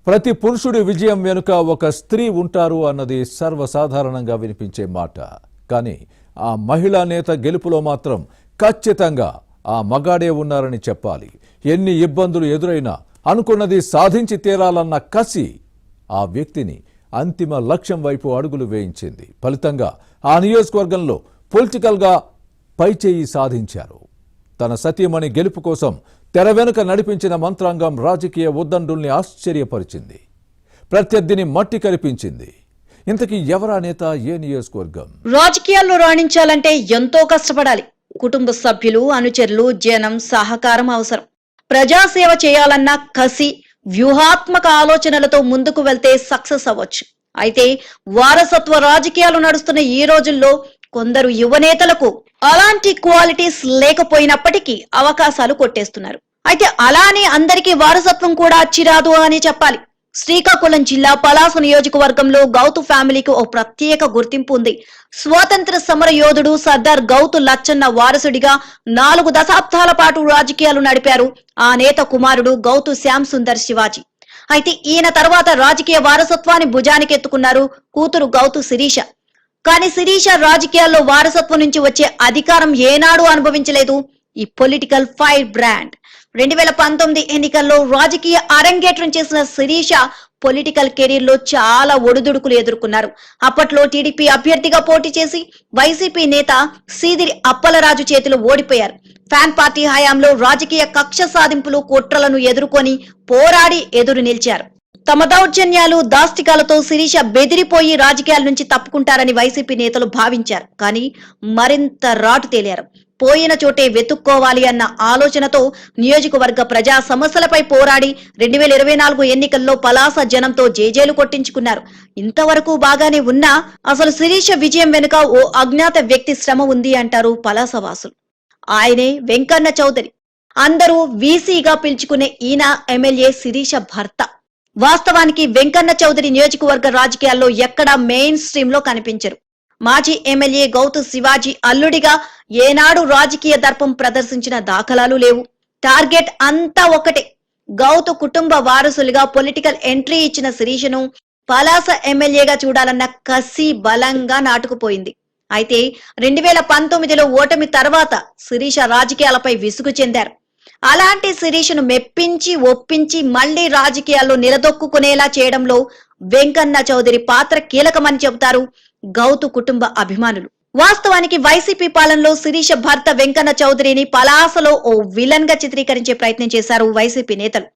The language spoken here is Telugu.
ప్రతి పురుషుడి విజయం వెనుక ఒక స్త్రీ ఉంటారు అన్నది సర్వసాధారణంగా వినిపించే మాట. కానీ ఆ మహిళా నేత గెలుపులో మాత్రం ఖచ్చితంగా ఆ మగాడే ఉన్నారని చెప్పాలి. ఎన్ని ఇబ్బందులు ఎదురైనా అనుకున్నది సాధించి తీరాలన్న కసి ఆ వ్యక్తిని అంతిమ లక్ష్యం వైపు అడుగులు వేయించింది. ఫలితంగా ఆ నియోజకవర్గంలో పొలిటికల్గా పైచేయి సాధించారు. తన సతీమణి గెలుపు కోసం తెర వెనుక నడిపించిన మంత్రాంగం రాజకీయ ఉద్దండుల్ని ఆశ్చర్యపరిచింది. ప్రత్యర్థిని మట్టి కరిపించింది. ఇంతకీ ఎవరా నేత, ఏ నియోజకవర్గం? రాజకీయాల్లో రాణించాలంటే ఎంతో కష్టపడాలి. కుటుంబ సభ్యులు, అనుచరులు, జనం సహకారం అవసరం. ప్రజాసేవ చేయాలన్న కసి, వ్యూహాత్మక ఆలోచనలతో ముందుకు వెళ్తే సక్సెస్ అవ్వచ్చు. అయితే వారసత్వ రాజకీయాలు నడుస్తున్న ఈ రోజుల్లో కొందరు యువనేతలకు అలాంటి క్వాలిటీస్ లేకపోయినప్పటికీ అవకాశాలు కొట్టేస్తున్నారు. అయితే అలానే అందరికీ వారసత్వం కూడా అచ్చిరాదు అని చెప్పాలి. శ్రీకాకుళం జిల్లా పలాస నియోజకవర్గంలో గౌతు ఫ్యామిలీకి ఓ ప్రత్యేక గుర్తింపు ఉంది. స్వాతంత్ర సమర యోధుడు సర్దార్ గౌతు లచ్చన్న వారసుడిగా 4 దశాబ్దాల పాటు రాజకీయాలు నడిపారు ఆ నేత కుమారుడు గౌతు శ్యామ్ సుందర్ శివాజీ. అయితే ఈయన తర్వాత రాజకీయ వారసత్వాన్ని భుజానికెత్తుకున్నారు కూతురు గౌతు శిరీష. కానీ శిరీష రాజకీయాల్లో వారసత్వం నుంచి వచ్చే అధికారం ఏనాడు అనుభవించలేదు. ఈ పొలిటికల్ ఫైర్ బ్రాండ్ 2019 ఎన్నికల్లో రాజకీయ అరంగేట్రం చేసిన శిరీష పొలిటికల్ కెరీర్ లో చాలా ఒడిదుడుకులు ఎదుర్కొన్నారు. అప్పట్లో టీడీపీ అభ్యర్థిగా పోటీ చేసి వైసీపీ నేత సీదిరి అప్పలరాజు చేతిలో ఓడిపోయారు. ఫ్యాన్ పార్టీ హయాంలో రాజకీయ కక్ష సాధింపులు, కుట్రలను ఎదుర్కొని పోరాడి ఎదురు నిలిచారు. తమ దౌర్జన్యాలు, దాష్టికాలతో శిరీష బెదిరిపోయి రాజకీయాల నుంచి తప్పుకుంటారని వైసీపీ నేతలు భావించారు. కానీ మరింత రాటు తేలారు. పోయిన చోటే వెతుక్కోవాలి అన్న ఆలోచనతో నియోజకవర్గ ప్రజా సమస్యలపై పోరాడి 2024 ఎన్నికల్లో పలాస జనంతో జేజేలు కొట్టించుకున్నారు. ఇంతవరకు బాగానే ఉన్నా అసలు శిరీష విజయం వెనుక ఓ అజ్ఞాత వ్యక్తి శ్రమ ఉంది అంటారు పలాస వాసులు. ఆయనే వెంకన్న చౌదరి. అందరూ వీసీగా పిలుచుకునే ఈయన ఎమ్మెల్యే శిరీష భర్త. వాస్తవానికి వెంకన్న చౌదరి నియోజకవర్గ రాజకీయాల్లో ఎక్కడా మెయిన్ స్ట్రీమ్ లో కనిపించరు. మాజీ ఎమ్మెల్యే గౌతు శివాజీ అల్లుడిగా ఏనాడు రాజకీయ దర్పం ప్రదర్శించిన దాఖలాలు లేవు. టార్గెట్ అంతా ఒకటే, గౌతు కుటుంబ వారసులుగా పొలిటికల్ ఎంట్రీ ఇచ్చిన శిరీషను పలాస ఎమ్మెల్యేగా చూడాలన్న కసి బలంగా నాటుకుపోయింది. అయితే 2019లో ఓటమి తర్వాత శిరీష రాజకీయాలపై విసుగు చెందారు. అలాంటి శిరీషను మెప్పించి ఒప్పించి మళ్లీ రాజకీయాల్లో నిలదొక్కునేలా చేయడంలో వెంకన్న చౌదరి పాత్ర కీలకమని చెబుతారు గౌతు కుటుంబ అభిమానులు. వాస్తవానికి వైసీపీ పాలనలో శిరీష భర్త వెంకన్న చౌదరిని పలాసలో ఓ విలన్ గా చిత్రీకరించే ప్రయత్నం చేశారు వైసీపీ నేతలు.